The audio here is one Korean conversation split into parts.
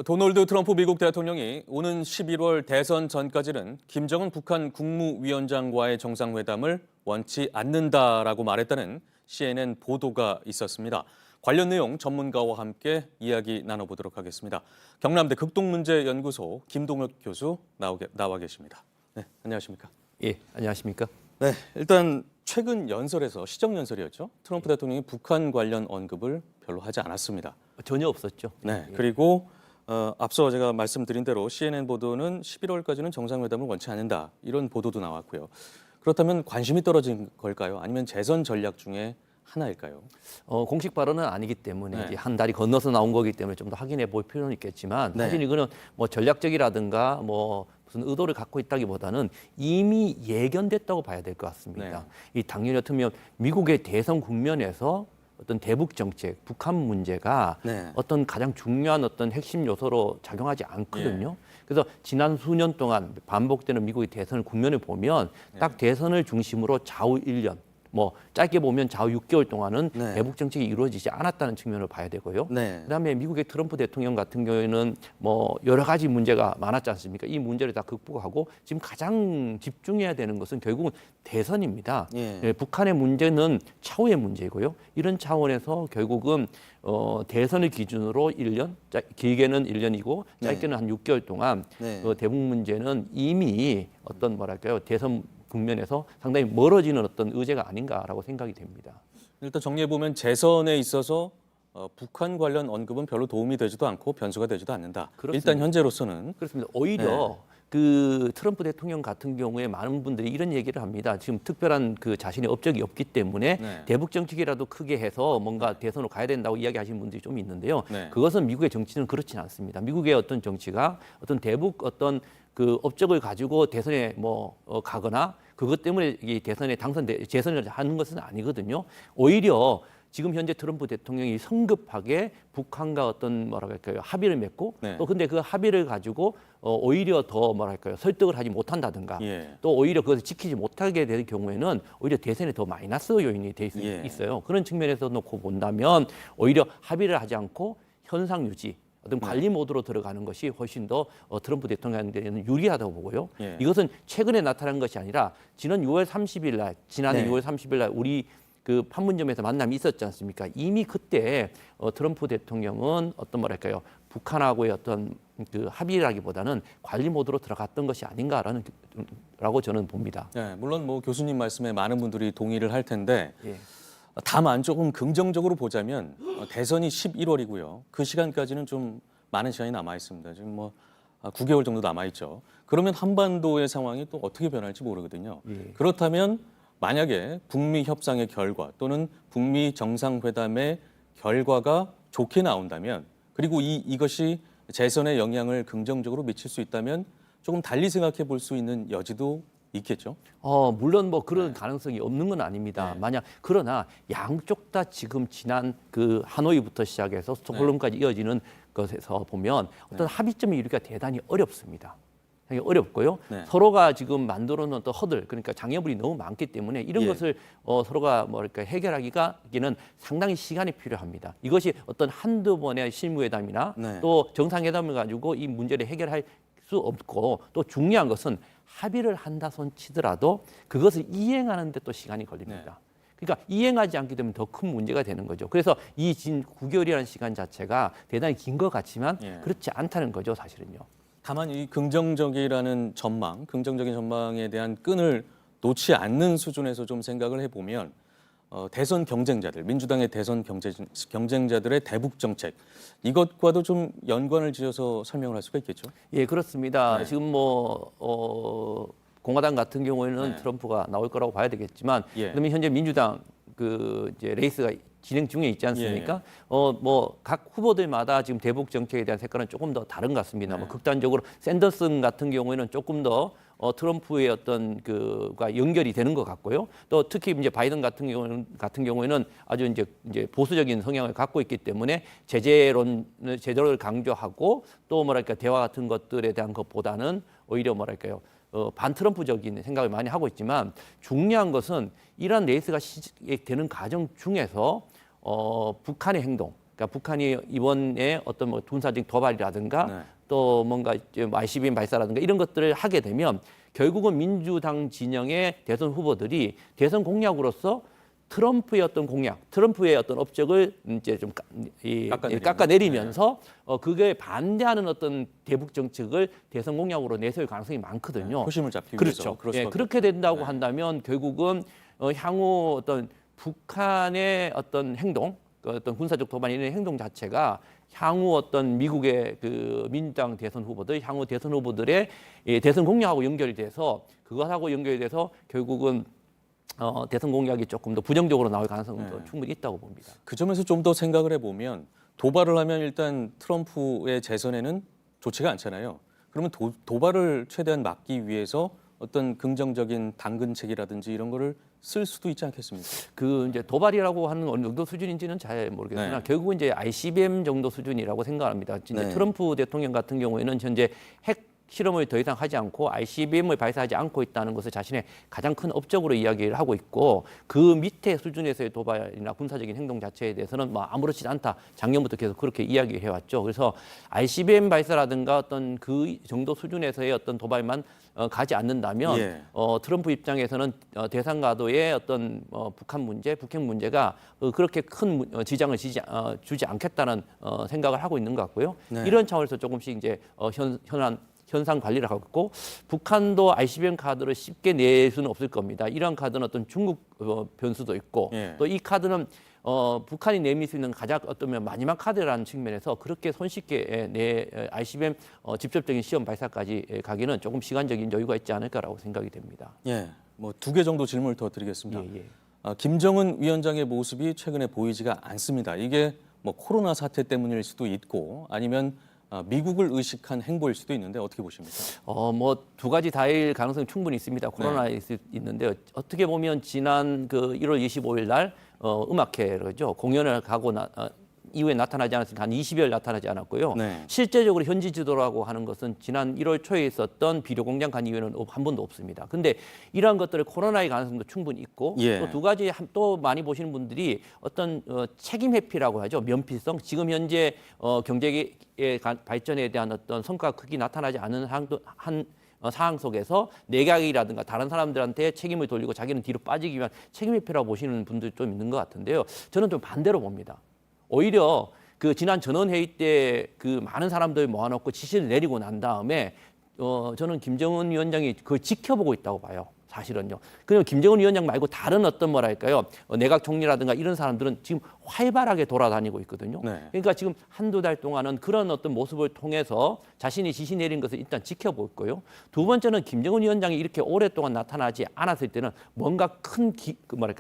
도널드 트럼프 미국 대통령이 오는 11월 대선 전까지는 김정은 북한 국무위원장과의 정상회담을 원치 않는다라고 말했다는 CNN 보도가 있었습니다. 관련 내용 전문가와 함께 이야기 나눠보도록 하겠습니다. 경남대 극동문제연구소 김동혁 교수 나와 계십니다. 네, 안녕하십니까? 예, 안녕하십니까? 네, 일단 최근 연설에서 시정연설이었죠. 트럼프 대통령이 북한 관련 언급을 별로 하지 않았습니다. 전혀 없었죠. 네, 예. 그리고 앞서 제가 말씀드린 대로 CNN 보도는 11월까지는 정상회담을 원치 않는다 이런 보도도 나왔고요. 그렇다면 관심이 떨어진 걸까요? 아니면 재선 전략 중에 하나일까요? 공식 발언은 아니기 때문에 네. 이제 한 달이 건너서 나온 거기 때문에 좀 더 확인해 볼 필요는 있겠지만 네. 사실 이거는 뭐 전략적이라든가 뭐 무슨 의도를 갖고 있다기보다는 이미 예견됐다고 봐야 될 것 같습니다. 이 당연히 어쩌면 미국의 대선 국면에서 어떤 대북 정책, 북한 문제가 네. 어떤 가장 중요한 어떤 핵심 요소로 작용하지 않거든요. 그래서 지난 수년 동안 반복되는 미국의 대선 국면을 보면 딱 대선을 중심으로 좌우 1년, 뭐 짧게 보면 좌우 6개월 동안은 네. 대북 정책이 이루어지지 않았다는 측면을 봐야 되고요. 네. 그다음에 미국의 트럼프 대통령 같은 경우에는 뭐 여러 가지 문제가 많았지 않습니까? 이 문제를 다 극복하고 지금 가장 집중해야 되는 것은 결국은 대선입니다. 예. 북한의 문제는 차후의 문제이고요. 이런 차원에서 결국은 대선을 기준으로 1년, 길게는 1년이고 짧게는 한 6개월 동안 네. 대북 문제는 이미 어떤 뭐랄까요 대선 국면에서 상당히 멀어지는 어떤 의제가 아닌가라고 생각이 됩니다. 일단 정리해보면 재선에 있어서 북한 관련 언급은 별로 도움이 되지도 않고 변수가 되지도 않는다. 그렇습니다. 일단 현재로서는. 그렇습니다. 오히려 그 트럼프 대통령 같은 경우에 많은 분들이 이런 얘기를 합니다. 지금 특별한 그 자신의 업적이 없기 때문에 네. 대북 정책이라도 크게 해서 뭔가 대선으로 가야 된다고 이야기하시는 분들이 좀 있는데요. 네. 그것은 미국의 정치는 그렇지는 않습니다. 미국의 어떤 정치가 어떤 대북 어떤 그 업적을 가지고 대선에 뭐 가거나 그것 때문에 이 대선에 재선을 하는 것은 아니거든요. 오히려 지금 현재 트럼프 대통령이 성급하게 북한과 어떤 뭐랄까요 합의를 맺고 네. 또 근데 그 합의를 가지고 오히려 더 뭐랄까요 설득을 하지 못한다든가 예. 또 오히려 그것을 지키지 못하게 되는 경우에는 오히려 대선에 더 마이너스 요인이 될 수 예. 있어요. 그런 측면에서 놓고 본다면 오히려 합의를 하지 않고 현상 유지 어떤 관리 모드로 들어가는 것이 훨씬 더 트럼프 대통령한테는 유리하다고 보고요. 예. 이것은 최근에 나타난 것이 아니라 지난 6월 30일 날 지난해 네. 6월 30일 날 우리 그 판문점에서 만남이 있었지 않습니까? 이미 그때 트럼프 대통령은 어떤 뭐랄까요 북한하고의 어떤 그 합의라기보다는 관리 모드로 들어갔던 것이 아닌가라고 저는 봅니다. 네, 물론 뭐 교수님 말씀에 많은 분들이 동의를 할 텐데 예. 다만 조금 긍정적으로 보자면 대선이 11월이고요. 그 시간까지는 좀 많은 시간이 남아 있습니다. 지금 뭐 9개월 정도 남아 있죠. 그러면 한반도의 상황이 또 어떻게 변할지 모르거든요. 예. 그렇다면 만약에 북미 협상의 결과 또는 북미 정상회담의 결과가 좋게 나온다면 그리고 이것이 재선에 영향을 긍정적으로 미칠 수 있다면 조금 달리 생각해 볼 수 있는 여지도 있겠죠. 물론 뭐 그런 가능성이 없는 건 아닙니다. 그러나 양쪽 다 지금 지난 그 하노이부터 시작해서 스톡홀름까지 이어지는 것에서 보면 어떤 합의점이 이루기가 대단히 어렵습니다. 굉장히 어렵고요. 네. 서로가 지금 만들어 놓은 어떤 허들, 그러니까 장애물이 너무 많기 때문에 이런 예. 것을 서로가 뭐랄까 해결하기는 상당히 시간이 필요합니다. 이것이 어떤 한두 번의 실무회담이나 네. 또 정상회담을 가지고 이 문제를 해결할 수 없고 또 중요한 것은 합의를 한다 손 치더라도 그것을 이행하는 데 또 시간이 걸립니다. 그러니까 이행하지 않게 되면 더 큰 문제가 되는 거죠. 그래서 이 진 9개월이라는 시간 자체가 대단히 긴 것 같지만 그렇지 않다는 거죠, 사실은요. 다만 이 긍정적이라는 전망, 긍정적인 전망에 대한 끈을 놓지 않는 수준에서 좀 생각을 해보면 대선 경쟁자들, 민주당의 대선 경쟁자들의 대북 정책 이것과도 좀 연관을 지어서 설명을 할 수가 있겠죠. 예, 그렇습니다. 네. 지금 뭐 공화당 같은 경우에는 네. 트럼프가 나올 거라고 봐야 되겠지만, 예. 그다음에 현재 민주당 그 이제 레이스가 진행 중에 있지 않습니까? 뭐 각 후보들마다 지금 대북 정책에 대한 색깔은 조금 더 다른 것 같습니다. 뭐 극단적으로 샌더슨 같은 경우에는 조금 더 트럼프의 어떤 그가 연결이 되는 것 같고요. 또 특히 이제 바이든 같은 경우에는 아주 이제 보수적인 성향을 갖고 있기 때문에 제재를 강조하고 또 뭐랄까 대화 같은 것들에 대한 것보다는 오히려 뭐랄까요 반트럼프적인 생각을 많이 하고 있지만 중요한 것은 이러한 레이스가 시작되는 과정 중에서 북한의 행동 그러니까 북한이 이번에 어떤 뭐 군사적 도발이라든가 네. 또 뭔가 ICBM 발사라든가 이런 것들을 하게 되면 결국은 민주당 진영의 대선 후보들이 대선 공약으로서 트럼프의 어떤 공약, 트럼프의 어떤 업적을 이제 좀 깎아내리면서 그게 반대하는 어떤 대북 정책을 대선 공약으로 내세울 가능성이 많거든요. 표심을 잡기 그렇죠. 위해서. 그럴 예, 수밖에 그렇게 된다고 네. 한다면 결국은 향후 어떤 북한의 어떤 행동, 그 어떤 군사적 도발 이런 행동 자체가 향후 어떤 미국의 그 민주당 대선 후보들, 향후 대선 후보들의 대선 공약하고 연결이 돼서 그것하고 연결이 돼서 결국은 대선 공약이 조금 더 부정적으로 나올 가능성도 네. 충분히 있다고 봅니다. 그 점에서 좀 더 생각을 해보면 도발을 하면 일단 트럼프의 재선에는 좋지가 않잖아요. 그러면 도발을 최대한 막기 위해서 어떤 긍정적인 당근책이라든지 이런 거를 쓸 수도 있지 않겠습니까? 그 이제 도발이라고 하는 어느 정도 수준인지는 잘 모르겠으나 네. 결국은 이제 ICBM 정도 수준이라고 생각합니다. 진짜 네. 트럼프 대통령 같은 경우에는 현재 핵 실험을 더 이상 하지 않고 ICBM을 발사하지 않고 있다는 것을 자신의 가장 큰 업적으로 이야기를 하고 있고 그 밑에 수준에서의 도발이나 군사적인 행동 자체에 대해서는 뭐 아무렇지 않다. 작년부터 계속 그렇게 이야기해 왔죠. 그래서 ICBM 발사라든가 어떤 그 정도 수준에서의 어떤 도발만 가지 않는다면 예. 트럼프 입장에서는 대상가도의 어떤 북한 문제, 북핵 문제가 그렇게 큰 지장을 주지 않겠다는 생각을 하고 있는 것 같고요. 네. 이런 차원에서 조금씩 이제 현상 관리를 하고 있고 북한도 ICBM 카드를 쉽게 낼 수는 없을 겁니다. 이런 카드는 어떤 중국 변수도 있고 예. 또 이 카드는 북한이 내밀 수 있는 가장 어떤 마지막 카드라는 측면에서 그렇게 손쉽게 ICBM 직접적인 시험 발사까지 가기는 조금 시간적인 여유가 있지 않을까라고 생각이 됩니다. 예, 뭐 2개 정도 질문을 더 드리겠습니다. 예, 예. 김정은 위원장의 모습이 최근에 보이지가 않습니다. 이게 뭐 코로나 사태 때문일 수도 있고 아니면 미국을 의식한 행보일 수도 있는데 어떻게 보십니까? 뭐 두 가지 다일 가능성이 충분히 있습니다. 코로나 있는데 어떻게 보면 지난 그 1월 25일 날 음악회죠 공연을 가고 이후에 나타나지 않았으니까 한 20여일 나타나지 않았고요. 네. 실제적으로 현지 지도라고 하는 것은 지난 1월 초에 있었던 비료공장 간 이후에는 한 번도 없습니다. 근데 이러한 것들을 코로나의 가능성도 충분히 있고 예. 또 두 가지 또 많이 보시는 분들이 어떤 책임 회피라고 하죠. 면피성. 지금 현재 경제의 발전에 대한 어떤 성과 크게 나타나지 않은 상황 속에서 내각이라든가 다른 사람들한테 책임을 돌리고 자기는 뒤로 빠지기 위한 책임 회피라고 보시는 분들 좀 있는 것 같은데요. 저는 좀 반대로 봅니다. 오히려 그 지난 전원회의 때 그 많은 사람들 모아놓고 지시를 내리고 난 다음에 저는 김정은 위원장이 그걸 지켜보고 있다고 봐요. 사실은요. 그냥 김정은 위원장 말고 다른 어떤 뭐랄까요 내각 총리라든가 이런 사람들은 지금 활발하게 돌아다니고 있거든요. 네. 그러니까 지금 한두 달 동안은 그런 어떤 모습을 통해서 자신이 지시 내린 것을 일단 지켜볼 거요. 두 번째는 김정은 위원장이 이렇게 오랫동안 나타나지 않았을 때는 뭔가 큰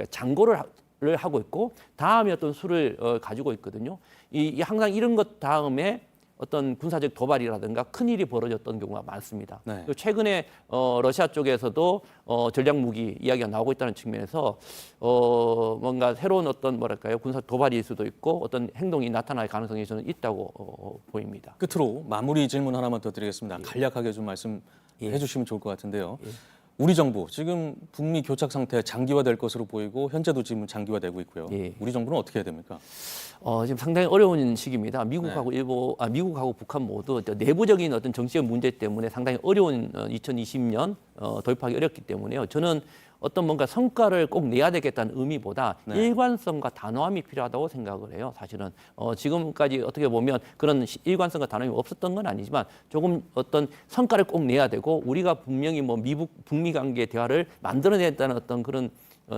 장고를 하고 있고 다음에 어떤 수를 가지고 있거든요. 항상 이런 것 다음에 어떤 군사적 도발이라든가 큰 일이 벌어졌던 경우가 많습니다. 네. 그리고 최근에 러시아 쪽에서도 전략 무기 이야기가 나오고 있다는 측면에서 뭔가 새로운 어떤 뭐랄까요 군사 도발일 수도 있고 어떤 행동이 나타날 가능성이 저는 있다고 보입니다. 끝으로 마무리 질문 하나만 더 드리겠습니다. 간략하게 좀 말씀해 주시면 좋을 것 같은데요. 우리 정부 지금 북미 교착 상태 장기화될 것으로 보이고 현재도 지금 장기화되고 있고요. 예. 우리 정부는 어떻게 해야 됩니까? 지금 상당히 어려운 시기입니다. 미국하고 미국하고 북한 모두 내부적인 어떤 정치적 문제 때문에 상당히 어려운 2020년 돌파하기 어렵기 때문에요. 저는 어떤 뭔가 성과를 꼭 내야 되겠다는 의미보다 일관성과 단호함이 필요하다고 생각을 해요. 사실은 지금까지 어떻게 보면 그런 일관성과 단호함이 없었던 건 아니지만 조금 어떤 성과를 꼭 내야 되고 우리가 분명히 뭐 북미 관계 대화를 만들어냈다는 어떤 그런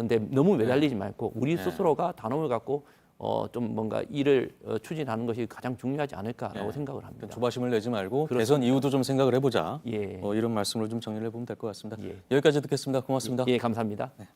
데 너무 매달리지 말고 우리 스스로가 단호함을 갖고 좀 뭔가 일을 추진하는 것이 가장 중요하지 않을까라고 생각을 합니다. 조바심을 내지 말고 그렇습니다. 대선 이후도 좀 생각을 해보자. 예. 이런 말씀으로 좀 정리를 해보면 될 것 같습니다. 예. 여기까지 듣겠습니다. 고맙습니다. 예, 감사합니다. 네.